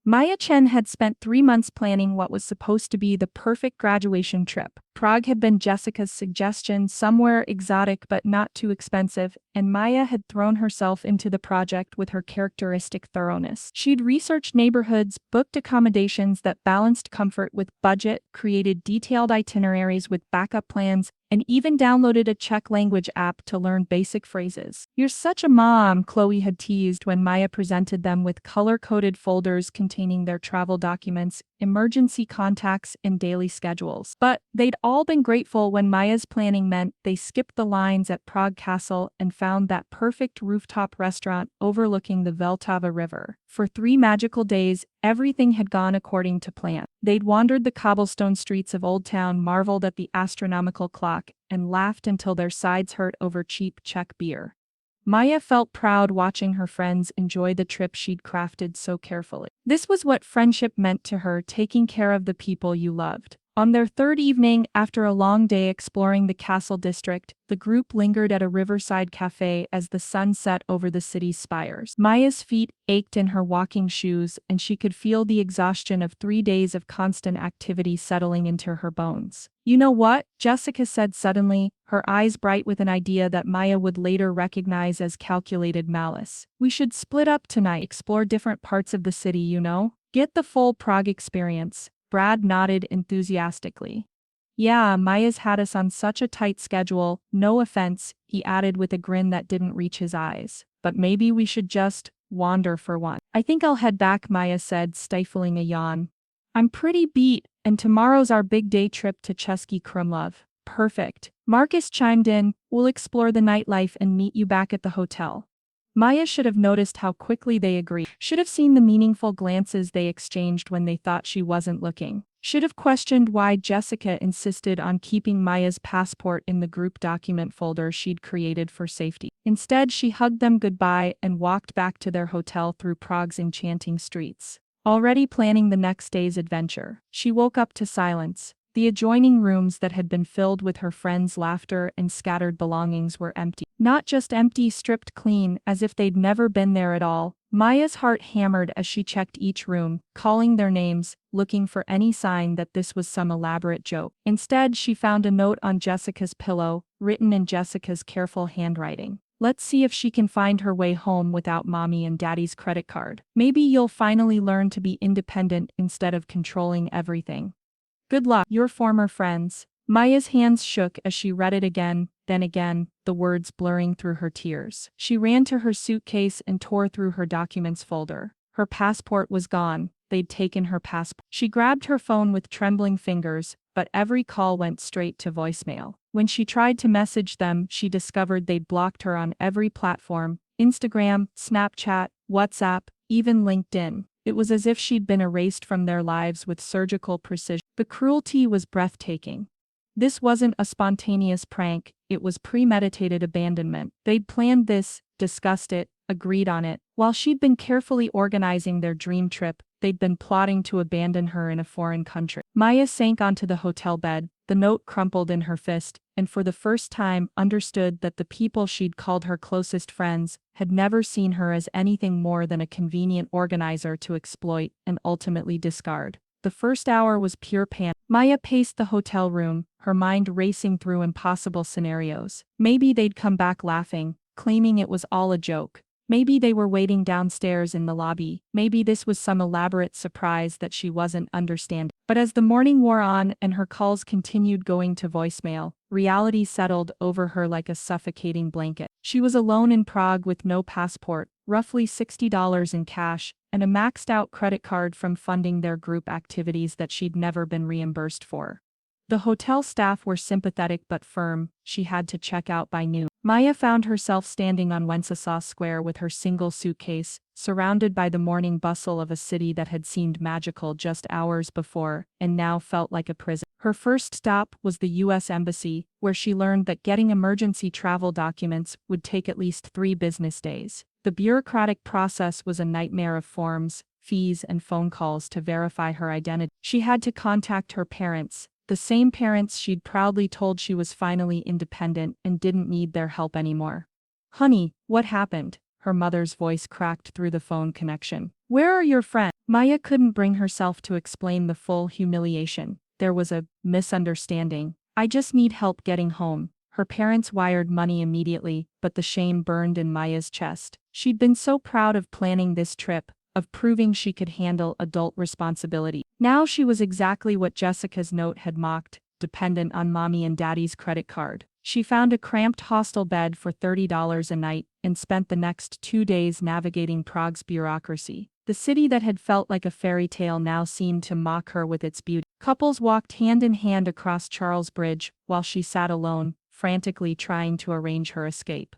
Maya Chen had spent 3 months planning what was supposed to be the perfect graduation trip. Prague had been Jessica's suggestion, somewhere exotic but not too expensive, and Maya had thrown herself into the project with her characteristic thoroughness. She'd researched neighborhoods, booked accommodations that balanced comfort with budget, created detailed itineraries with backup plans, and even downloaded a Czech language app to learn basic phrases. "You're such a mom," Chloe had teased when Maya presented them with color-coded folders containing their travel documents, emergency contacts, and daily schedules. But they'd all been grateful when Maya's planning meant they skipped the lines at Prague Castle and found that perfect rooftop restaurant overlooking the Vltava River. For 3 magical days, everything had gone according to plan. They'd wandered the cobblestone streets of Old Town, marveled at the astronomical clock, and laughed until their sides hurt over cheap Czech beer. Maya felt proud watching her friends enjoy the trip she'd crafted so carefully. This was what friendship meant to her, taking care of the people you loved. On their third evening, after a long day exploring the castle district, the group lingered at a riverside cafe as the sun set over the city's spires. Maya's feet ached in her walking shoes, and she could feel the exhaustion of 3 days of constant activity settling into her bones. "You know what?" Jessica said suddenly, her eyes bright with an idea that Maya would later recognize as calculated malice. "We should split up tonight, explore different parts of the city, get the full Prague experience." Brad nodded enthusiastically. "Yeah, Maya's had us on such a tight schedule, no offense," he added with a grin that didn't reach his eyes. "But maybe we should just wander for once." "I think I'll head back," Maya said, stifling a yawn. "I'm pretty beat, and tomorrow's our big day trip to Český Krumlov." "Perfect." Marcus chimed in, "We'll explore the nightlife and meet you back at the hotel." Maya should have noticed how quickly they agreed, should have seen the meaningful glances they exchanged when they thought she wasn't looking, should have questioned why Jessica insisted on keeping Maya's passport in the group document folder she'd created for safety. Instead, she hugged them goodbye and walked back to their hotel through Prague's enchanting streets. Already planning the next day's adventure, she woke up to silence. The adjoining rooms that had been filled with her friends' laughter and scattered belongings were empty. Not just empty, stripped clean, as if they'd never been there at all. Maya's heart hammered as she checked each room, calling their names, looking for any sign that this was some elaborate joke. Instead, she found a note on Jessica's pillow, written in Jessica's careful handwriting. "Let's see if she can find her way home without mommy and daddy's credit card. Maybe you'll finally learn to be independent instead of controlling everything. Good luck, your former friends." Maya's hands shook as she read it again, then again, the words blurring through her tears. She ran to her suitcase and tore through her documents folder. Her passport was gone. They'd taken her passport. She grabbed her phone with trembling fingers, but every call went straight to voicemail. When she tried to message them, she discovered they'd blocked her on every platform: Instagram, Snapchat, WhatsApp, even LinkedIn. It was as if she'd been erased from their lives with surgical precision. The cruelty was breathtaking. This wasn't a spontaneous prank, it was premeditated abandonment. They'd planned this, discussed it, agreed on it. While she'd been carefully organizing their dream trip, they'd been plotting to abandon her in a foreign country. Maya sank onto the hotel bed, the note crumpled in her fist, and for the first time understood that the people she'd called her closest friends had never seen her as anything more than a convenient organizer to exploit and ultimately discard. The first hour was pure panic. Maya paced the hotel room, her mind racing through impossible scenarios. Maybe they'd come back laughing, claiming it was all a joke. Maybe they were waiting downstairs in the lobby. Maybe this was some elaborate surprise that she wasn't understanding. But as the morning wore on and her calls continued going to voicemail, reality settled over her like a suffocating blanket. She was alone in Prague with no passport, roughly $60 in cash, and a maxed-out credit card from funding their group activities that she'd never been reimbursed for. The hotel staff were sympathetic but firm. She had to check out by noon. Maya found herself standing on Wenceslas Square with her single suitcase, surrounded by the morning bustle of a city that had seemed magical just hours before and now felt like a prison. Her first stop was the U.S. Embassy, where she learned that getting emergency travel documents would take at least 3 business days. The bureaucratic process was a nightmare of forms, fees, and phone calls to verify her identity. She had to contact her parents, the same parents she'd proudly told she was finally independent and didn't need their help anymore. "Honey, what happened?" Her mother's voice cracked through the phone connection. "Where are your friends?" Maya couldn't bring herself to explain the full humiliation. There was a misunderstanding. I just need help getting home. Her parents wired money immediately, but the shame burned in Maya's chest. She'd been so proud of planning this trip, of proving she could handle adult responsibility. Now she was exactly what Jessica's note had mocked, dependent on mommy and daddy's credit card. She found a cramped hostel bed for $30 a night and spent the next 2 days navigating Prague's bureaucracy. The city that had felt like a fairy tale now seemed to mock her with its beauty. Couples walked hand in hand across Charles Bridge while she sat alone, frantically trying to arrange her escape.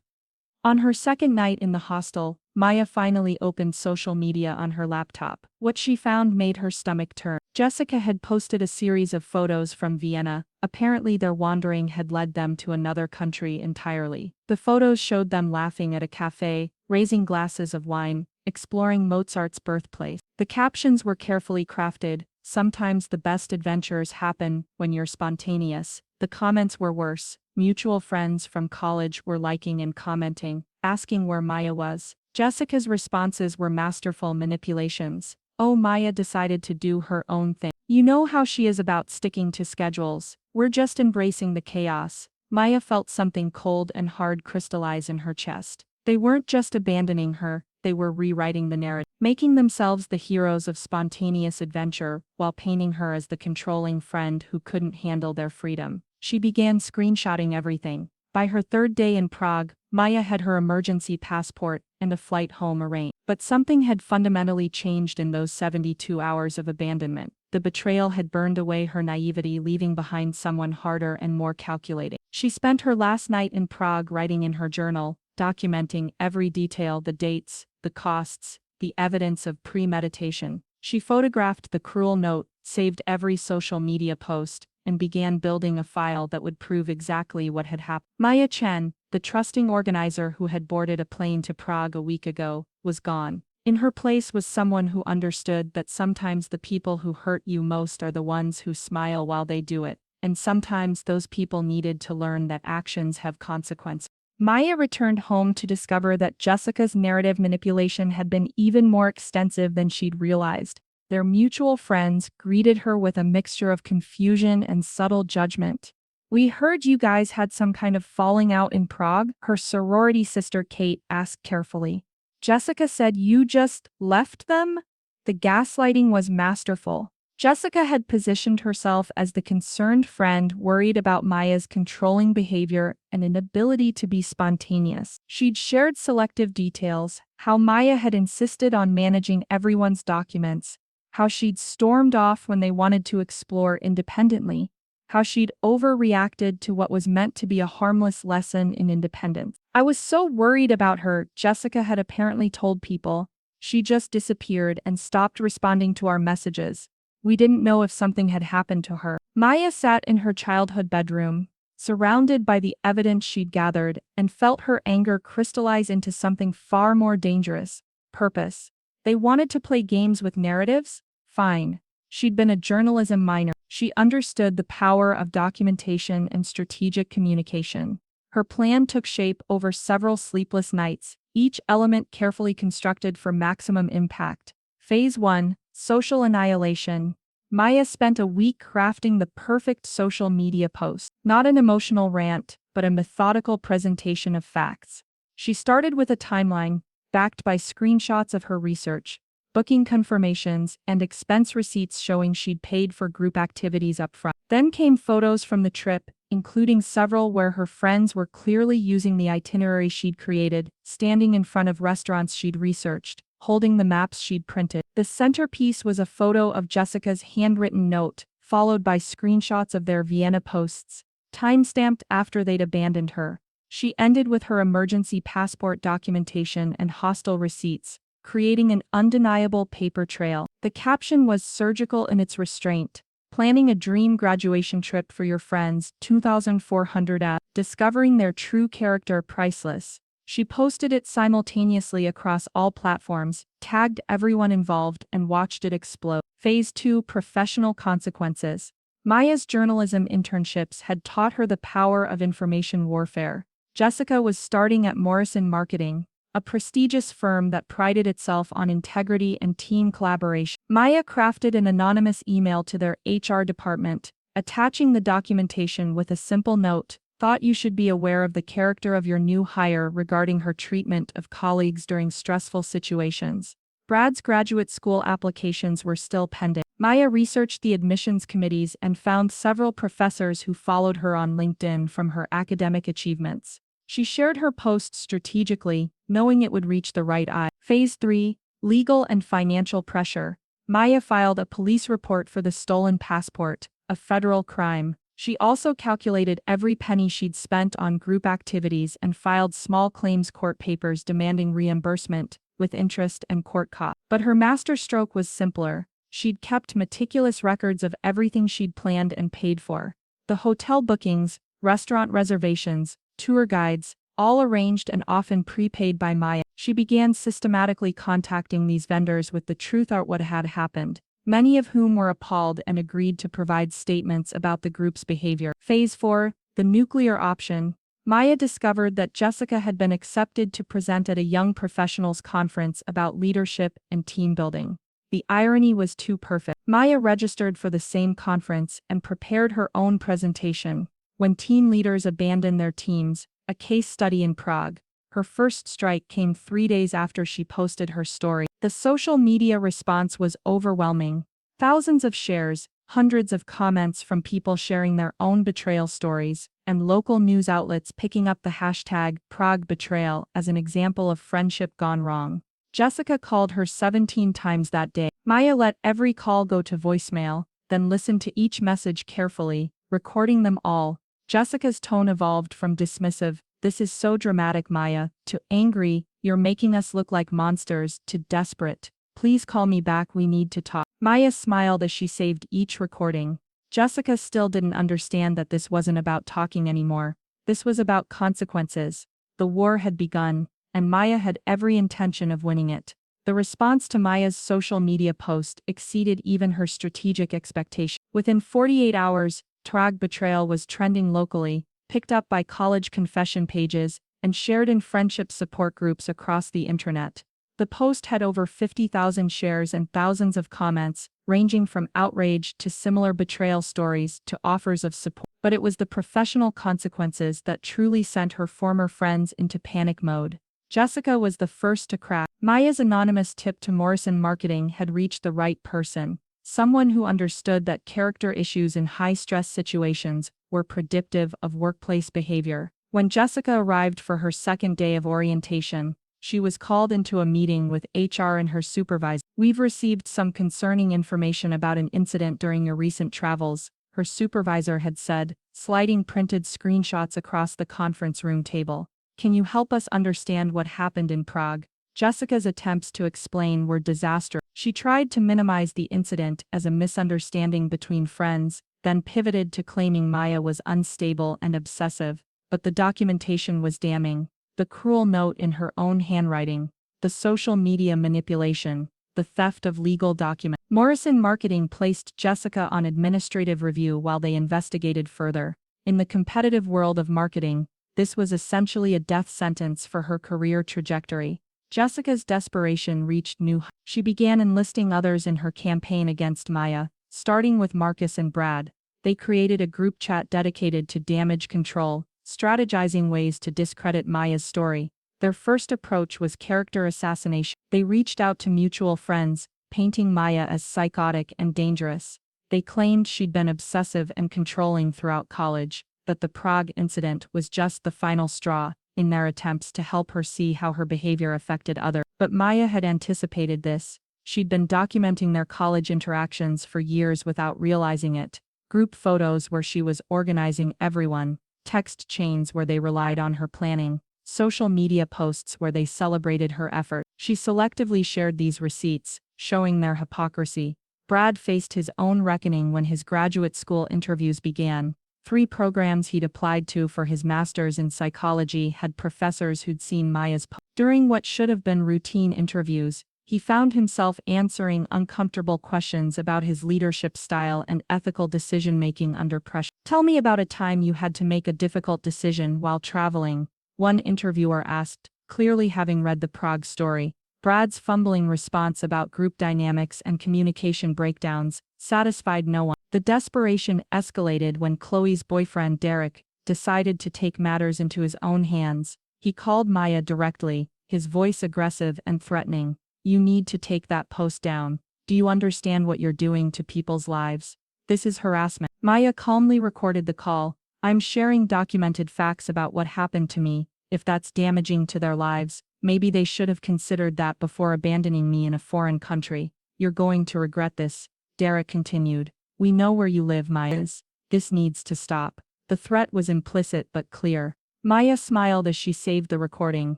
On her second night in the hostel, Maya finally opened social media on her laptop. What she found made her stomach turn. Jessica had posted a series of photos from Vienna. Apparently their wandering had led them to another country entirely. The photos showed them laughing at a cafe, raising glasses of wine, exploring Mozart's birthplace. The captions were carefully crafted. Sometimes the best adventures happen when you're spontaneous. The comments were worse. Mutual friends from college were liking and commenting, asking where Maya was. Jessica's responses were masterful manipulations. Oh, Maya decided to do her own thing. You know how she is about sticking to schedules. We're just embracing the chaos. Maya felt something cold and hard crystallize in her chest. They weren't just abandoning her, they were rewriting the narrative, making themselves the heroes of spontaneous adventure, while painting her as the controlling friend who couldn't handle their freedom. She began screenshotting everything. By her third day in Prague, Maya had her emergency passport and a flight home arranged. But something had fundamentally changed in those 72 hours of abandonment. The betrayal had burned away her naivety, leaving behind someone harder and more calculating. She spent her last night in Prague writing in her journal, documenting every detail, the dates, the costs, the evidence of premeditation. She photographed the cruel note, saved every social media post, and began building a file that would prove exactly what had happened. Maya Chen, the trusting organizer who had boarded a plane to Prague a week ago, was gone. In her place was someone who understood that sometimes the people who hurt you most are the ones who smile while they do it, and sometimes those people needed to learn that actions have consequences. Maya returned home to discover that Jessica's narrative manipulation had been even more extensive than she'd realized. Their mutual friends greeted her with a mixture of confusion and subtle judgment. We heard you guys had some kind of falling out in Prague, her sorority sister Kate asked carefully. Jessica said you just left them? The gaslighting was masterful. Jessica had positioned herself as the concerned friend worried about Maya's controlling behavior and inability to be spontaneous. She'd shared selective details, how Maya had insisted on managing everyone's documents, how she'd stormed off when they wanted to explore independently, how she'd overreacted to what was meant to be a harmless lesson in independence. I was so worried about her, Jessica had apparently told people. She just disappeared and stopped responding to our messages. We didn't know if something had happened to her. Maya sat in her childhood bedroom, surrounded by the evidence she'd gathered, and felt her anger crystallize into something far more dangerous: purpose. They wanted to play games with narratives? Fine. She'd been a journalism minor. She understood the power of documentation and strategic communication. Her plan took shape over several sleepless nights, each element carefully constructed for maximum impact. Phase 1: Social annihilation. Maya spent a week crafting the perfect social media post. Not an emotional rant, but a methodical presentation of facts. She started with a timeline, backed by screenshots of her research, booking confirmations, and expense receipts showing she'd paid for group activities up front. Then came photos from the trip, including several where her friends were clearly using the itinerary she'd created, standing in front of restaurants she'd researched, holding the maps she'd printed. The centerpiece was a photo of Jessica's handwritten note, followed by screenshots of their Vienna posts, time-stamped after they'd abandoned her. She ended with her emergency passport documentation and hostel receipts, creating an undeniable paper trail. The caption was surgical in its restraint. Planning a dream graduation trip for your friends, 2,400 at. Discovering their true character priceless. She posted it simultaneously across all platforms, tagged everyone involved, and watched it explode. Phase 2: Professional consequences. Maya's journalism internships had taught her the power of information warfare. Jessica was starting at Morrison Marketing, a prestigious firm that prided itself on integrity and team collaboration. Maya crafted an anonymous email to their HR department, attaching the documentation with a simple note: "Thought you should be aware of the character of your new hire regarding her treatment of colleagues during stressful situations." Brad's graduate school applications were still pending. Maya researched the admissions committees and found several professors who followed her on LinkedIn from her academic achievements. She shared her post strategically, knowing it would reach the right eye. Phase 3: Legal and financial pressure. Maya filed a police report for the stolen passport, a federal crime. She also calculated every penny she'd spent on group activities and filed small claims court papers demanding reimbursement, with interest and court costs. But her masterstroke was simpler. She'd kept meticulous records of everything she'd planned and paid for. The hotel bookings, restaurant reservations, tour guides, all arranged and often prepaid by Maya. She began systematically contacting these vendors with the truth about what had happened, many of whom were appalled and agreed to provide statements about the group's behavior. Phase 4: The nuclear option. Maya discovered that Jessica had been accepted to present at a young professionals conference about leadership and team building. The irony was too perfect. Maya registered for the same conference and prepared her own presentation. When team leaders abandon their teams, a case study in Prague. Her first strike came 3 days after she posted her story. The social media response was overwhelming. Thousands of shares, hundreds of comments from people sharing their own betrayal stories, and local news outlets picking up the hashtag Prague Betrayal as an example of friendship gone wrong. Jessica called her 17 times that day. Maya let every call go to voicemail, then listened to each message carefully, recording them all. Jessica's tone evolved from dismissive, "This is so dramatic, Maya," to angry, "You're making us look like monsters," to desperate, "Please call me back, we need to talk." Maya smiled as she saved each recording. Jessica still didn't understand that this wasn't about talking anymore. This was about consequences. The war had begun, and Maya had every intention of winning it. The response to Maya's social media post exceeded even her strategic expectations. Within 48 hours, Prague Betrayal was trending locally, picked up by college confession pages, and shared in friendship support groups across the internet. The post had over 50,000 shares and thousands of comments, ranging from outrage to similar betrayal stories to offers of support. But it was the professional consequences that truly sent her former friends into panic mode. Jessica was the first to crack. Maya's anonymous tip to Morrison Marketing had reached the right person, someone who understood that character issues in high-stress situations were predictive of workplace behavior. When Jessica arrived for her second day of orientation, she was called into a meeting with HR and her supervisor. "We've received some concerning information about an incident during your recent travels," her supervisor had said, sliding printed screenshots across the conference room table. "Can you help us understand what happened in Prague?" Jessica's attempts to explain were disastrous. She tried to minimize the incident as a misunderstanding between friends, then pivoted to claiming Maya was unstable and obsessive, but the documentation was damning. The cruel note in her own handwriting, the social media manipulation, the theft of legal documents. Morrison Marketing placed Jessica on administrative review while they investigated further. In the competitive world of marketing, this was essentially a death sentence for her career trajectory. Jessica's desperation reached new heights. She began enlisting others in her campaign against Maya, starting with Marcus and Brad. They created a group chat dedicated to damage control, strategizing ways to discredit Maya's story. Their first approach was character assassination. They reached out to mutual friends, painting Maya as psychotic and dangerous. They claimed she'd been obsessive and controlling throughout college, but the Prague incident was just the final straw in their attempts to help her see how her behavior affected others. But Maya had anticipated this. She'd been documenting their college interactions for years without realizing it. Group photos where she was organizing everyone, text chains where they relied on her planning, social media posts where they celebrated her effort. She selectively shared these receipts, showing their hypocrisy. Brad faced his own reckoning when his graduate school interviews began. 3 programs he'd applied to for his master's in psychology had professors who'd seen Maya's posts. During what should have been routine interviews, he found himself answering uncomfortable questions about his leadership style and ethical decision-making under pressure. "Tell me about a time you had to make a difficult decision while traveling," one interviewer asked, clearly having read the Prague story. Brad's fumbling response about group dynamics and communication breakdowns satisfied no one. The desperation escalated when Chloe's boyfriend Derek decided to take matters into his own hands. He called Maya directly, his voice aggressive and threatening. "You need to take that post down. Do you understand what you're doing to people's lives? This is harassment." Maya calmly recorded the call. "I'm sharing documented facts about what happened to me. If that's damaging to their lives, maybe they should have considered that before abandoning me in a foreign country. You're going to regret this," Derek continued. "We know where you live, Maya. This needs to stop." The threat was implicit but clear. Maya smiled as she saved the recording.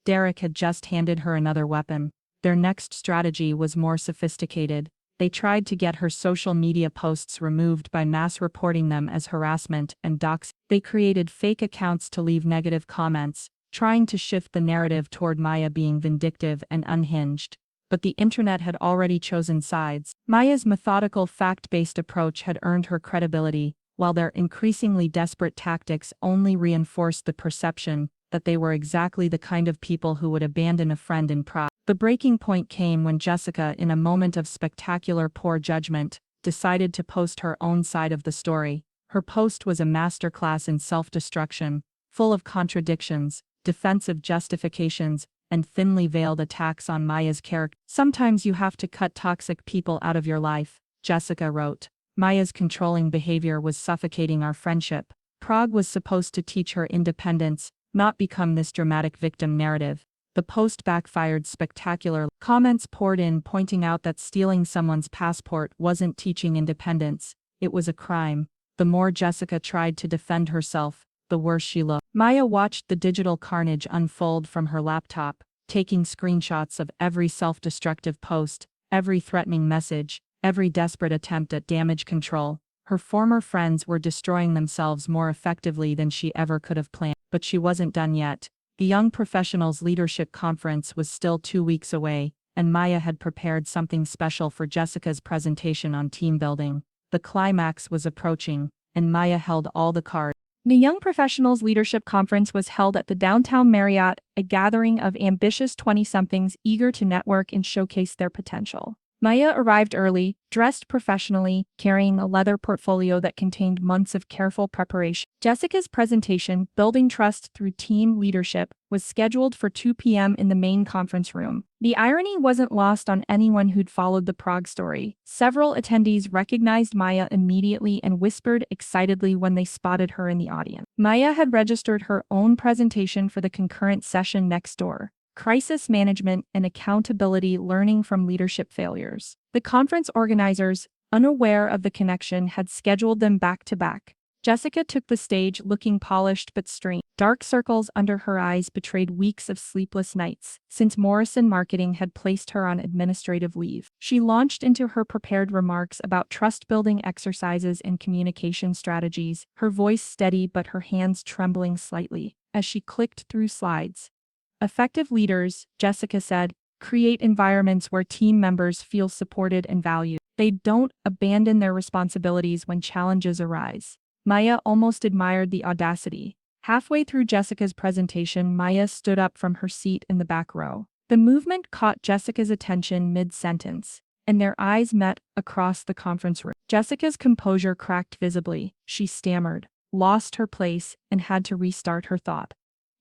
Derek had just handed her another weapon. Their next strategy was more sophisticated. They tried to get her social media posts removed by mass reporting them as harassment and doxing. They created fake accounts to leave negative comments, trying to shift the narrative toward Maya being vindictive and unhinged. But the internet had already chosen sides. Maya's methodical, fact-based approach had earned her credibility, while their increasingly desperate tactics only reinforced the perception that they were exactly the kind of people who would abandon a friend in Prague. The breaking point came when Jessica, in a moment of spectacular poor judgment, decided to post her own side of the story. Her post was a masterclass in self-destruction, full of contradictions, defensive justifications, and thinly veiled attacks on Maya's character. "Sometimes you have to cut toxic people out of your life," Jessica wrote. "Maya's controlling behavior was suffocating our friendship. Prague was supposed to teach her independence, not become this dramatic victim narrative." The post backfired spectacularly. Comments poured in pointing out that stealing someone's passport wasn't teaching independence, it was a crime. The more Jessica tried to defend herself, the worse she looked. Maya watched the digital carnage unfold from her laptop, taking screenshots of every self-destructive post, every threatening message, every desperate attempt at damage control. Her former friends were destroying themselves more effectively than she ever could have planned. But she wasn't done yet. The Young Professionals Leadership Conference was still 2 weeks away, and Maya had prepared something special for Jessica's presentation on team building. The climax was approaching, and Maya held all the cards. The Young Professionals Leadership Conference was held at the downtown Marriott, a gathering of ambitious 20-somethings eager to network and showcase their potential. Maya arrived early, dressed professionally, carrying a leather portfolio that contained months of careful preparation. Jessica's presentation, Building Trust Through Team Leadership, was scheduled for 2 p.m. in the main conference room. The irony wasn't lost on anyone who'd followed the Prague story. Several attendees recognized Maya immediately and whispered excitedly when they spotted her in the audience. Maya had registered her own presentation for the concurrent session next door. Crisis Management and Accountability Learning from Leadership Failures. The conference organizers, unaware of the connection, had scheduled them back to back. Jessica took the stage looking polished but strained. Dark circles under her eyes betrayed weeks of sleepless nights, since Morrison Marketing had placed her on administrative leave. She launched into her prepared remarks about trust-building exercises and communication strategies, her voice steady but her hands trembling slightly, as she clicked through slides. "Effective leaders," Jessica said, "create environments where team members feel supported and valued. They don't abandon their responsibilities when challenges arise." Maya almost admired the audacity. Halfway through Jessica's presentation, Maya stood up from her seat in the back row. The movement caught Jessica's attention mid-sentence, and their eyes met across the conference room. Jessica's composure cracked visibly. She stammered, lost her place, and had to restart her thought.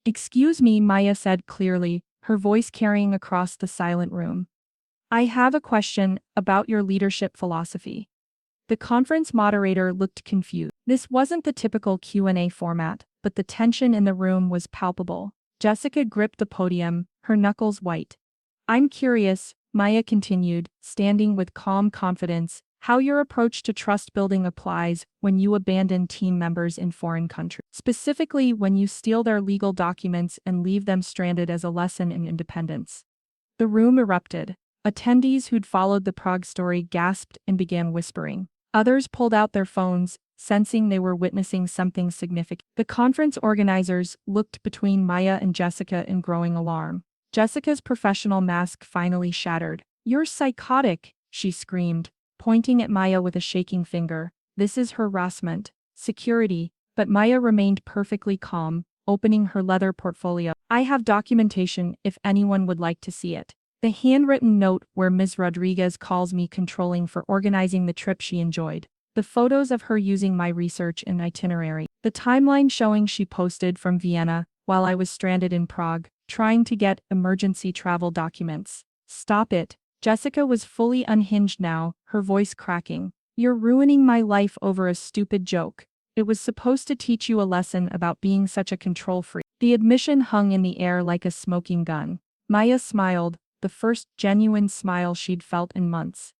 "Excuse me," Maya said clearly, her voice carrying across the silent room. "I have a question about your leadership philosophy." The conference moderator looked confused. This wasn't the typical Q&A format, but the tension in the room was palpable. Jessica gripped the podium, her knuckles white. "I'm curious," Maya continued, standing with calm confidence, "how your approach to trust building applies when you abandon team members in foreign countries. Specifically, when you steal their legal documents and leave them stranded as a lesson in independence." The room erupted. Attendees who'd followed the Prague story gasped and began whispering. Others pulled out their phones, sensing they were witnessing something significant. The conference organizers looked between Maya and Jessica in growing alarm. Jessica's professional mask finally shattered. "You're psychotic," she screamed, pointing at Maya with a shaking finger. "This is harassment. Security." But Maya remained perfectly calm, opening her leather portfolio. I have documentation if anyone would like to see it. The handwritten note where Ms. Rodriguez calls me controlling for organizing the trip she enjoyed. The photos of her using my research and itinerary. The timeline showing she posted from Vienna while I was stranded in Prague, trying to get emergency travel documents. Stop it. Jessica was fully unhinged now, her voice cracking. You're ruining my life over a stupid joke. It was supposed to teach you a lesson about being such a control freak. The admission hung in the air like a smoking gun. Maya smiled, the first genuine smile she'd felt in months.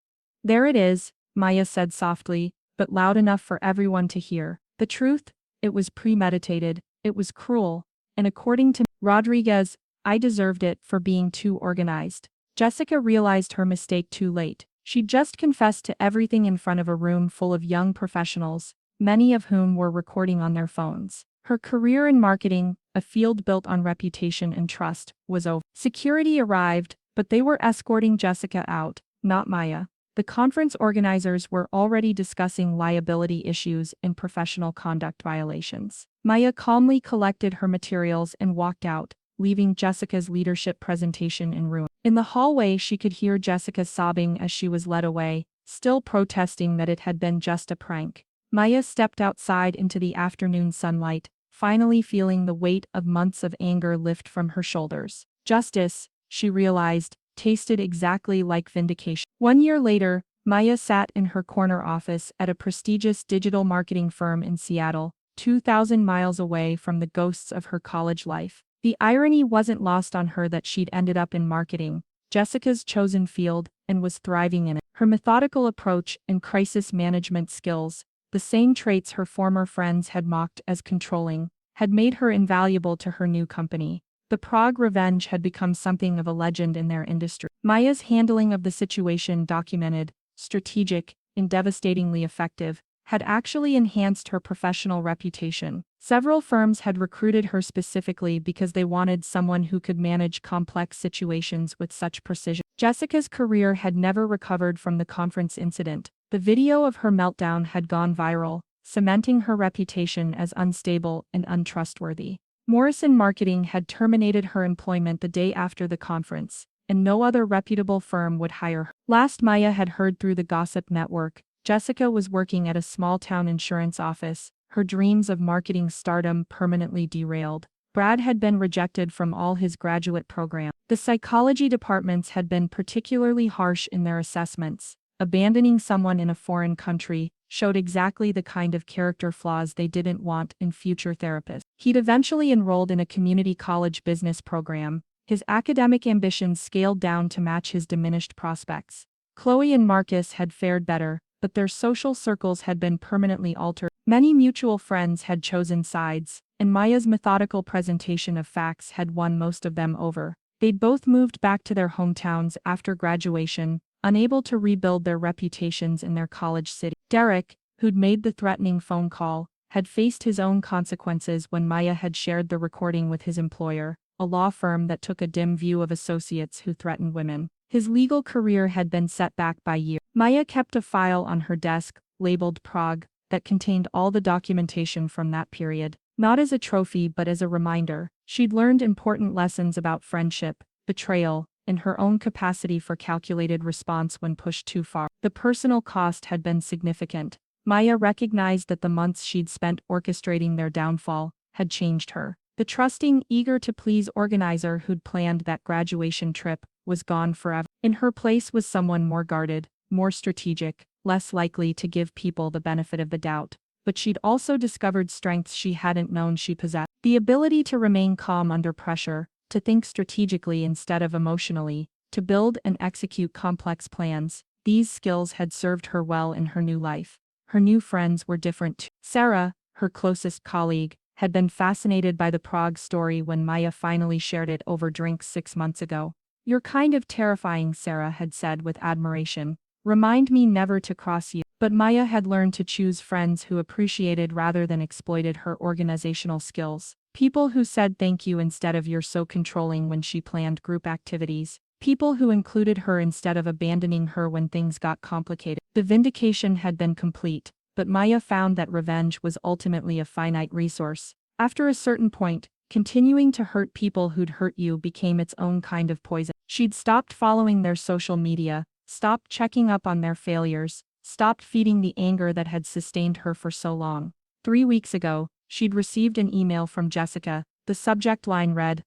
There it is, Maya said softly, but loud enough for everyone to hear. The truth? It was premeditated, it was cruel, and according to Rodriguez, I deserved it for being too organized. Jessica realized her mistake too late. She'd just confessed to everything in front of a room full of young professionals, many of whom were recording on their phones. Her career in marketing, a field built on reputation and trust, was over. Security arrived, but they were escorting Jessica out, not Maya. The conference organizers were already discussing liability issues and professional conduct violations. Maya calmly collected her materials and walked out, leaving Jessica's leadership presentation in ruin. In the hallway, she could hear Jessica sobbing as she was led away, still protesting that it had been just a prank. Maya stepped outside into the afternoon sunlight, finally feeling the weight of months of anger lift from her shoulders. Justice, she realized, tasted exactly like vindication. 1 year later, Maya sat in her corner office at a prestigious digital marketing firm in Seattle, 2,000 miles away from the ghosts of her college life. The irony wasn't lost on her that she'd ended up in marketing, Jessica's chosen field, and was thriving in it. Her methodical approach and crisis management skills, the same traits her former friends had mocked as controlling, had made her invaluable to her new company. The Prague revenge had become something of a legend in their industry. Maya's handling of the situation, documented, strategic, and devastatingly effective, had actually enhanced her professional reputation. Several firms had recruited her specifically because they wanted someone who could manage complex situations with such precision. Jessica's career had never recovered from the conference incident. The video of her meltdown had gone viral, cementing her reputation as unstable and untrustworthy. Morrison Marketing had terminated her employment the day after the conference, and no other reputable firm would hire her. Last Maya had heard through the gossip network, Jessica was working at a small-town insurance office, her dreams of marketing stardom permanently derailed. Brad had been rejected from all his graduate programs. The psychology departments had been particularly harsh in their assessments. Abandoning someone in a foreign country showed exactly the kind of character flaws they didn't want in future therapists. He'd eventually enrolled in a community college business program, his academic ambitions scaled down to match his diminished prospects. Chloe and Marcus had fared better, but their social circles had been permanently altered. Many mutual friends had chosen sides, and Maya's methodical presentation of facts had won most of them over. They'd both moved back to their hometowns after graduation, unable to rebuild their reputations in their college city. Derek, who'd made the threatening phone call, had faced his own consequences when Maya had shared the recording with his employer, a law firm that took a dim view of associates who threatened women. His legal career had been set back by years. Maya kept a file on her desk, labeled Prague, that contained all the documentation from that period. Not as a trophy but as a reminder. She'd learned important lessons about friendship, betrayal, and her own capacity for calculated response when pushed too far. The personal cost had been significant. Maya recognized that the months she'd spent orchestrating their downfall had changed her. The trusting, eager-to-please organizer who'd planned that graduation trip was gone forever. In her place was someone more guarded, more strategic, less likely to give people the benefit of the doubt. But she'd also discovered strengths she hadn't known she possessed. The ability to remain calm under pressure, to think strategically instead of emotionally, to build and execute complex plans. These skills had served her well in her new life. Her new friends were different too. Sarah, her closest colleague, had been fascinated by the Prague story when Maya finally shared it over drinks 6 months ago. "You're kind of terrifying," Sarah had said with admiration. "Remind me never to cross you." But Maya had learned to choose friends who appreciated rather than exploited her organizational skills. People who said thank you instead of "you're so controlling" when she planned group activities. People who included her instead of abandoning her when things got complicated. The vindication had been complete, but Maya found that revenge was ultimately a finite resource. After a certain point, Continuing to hurt people who'd hurt you became its own kind of poison. She'd stopped following their social media, stopped checking up on their failures, stopped feeding the anger that had sustained her for so long. 3 weeks ago, she'd received an email from Jessica. The subject line read,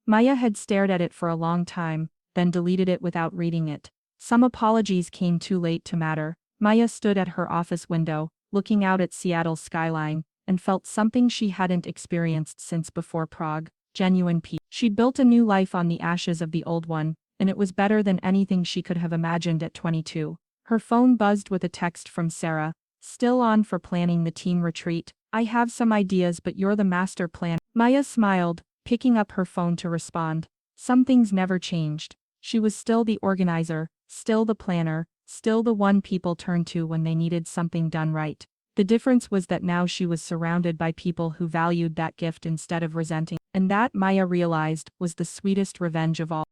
Maya had stared at it for a long time, then deleted it without reading it. Some apologies came too late to matter. Maya stood at her office window, looking out at Seattle's skyline, and felt something she hadn't experienced since before Prague, genuine peace. She'd built a new life on the ashes of the old one, and it was better than anything she could have imagined at 22. Her phone buzzed with a text from Sarah, still on for planning the team retreat. I have some ideas, but you're the master plan. Maya smiled, picking up her phone to respond. Some things never changed. She was still the organizer, still the planner, still the one people turned to when they needed something done right. The difference was that now she was surrounded by people who valued that gift instead of resenting, and that, Maya realized, was the sweetest revenge of all.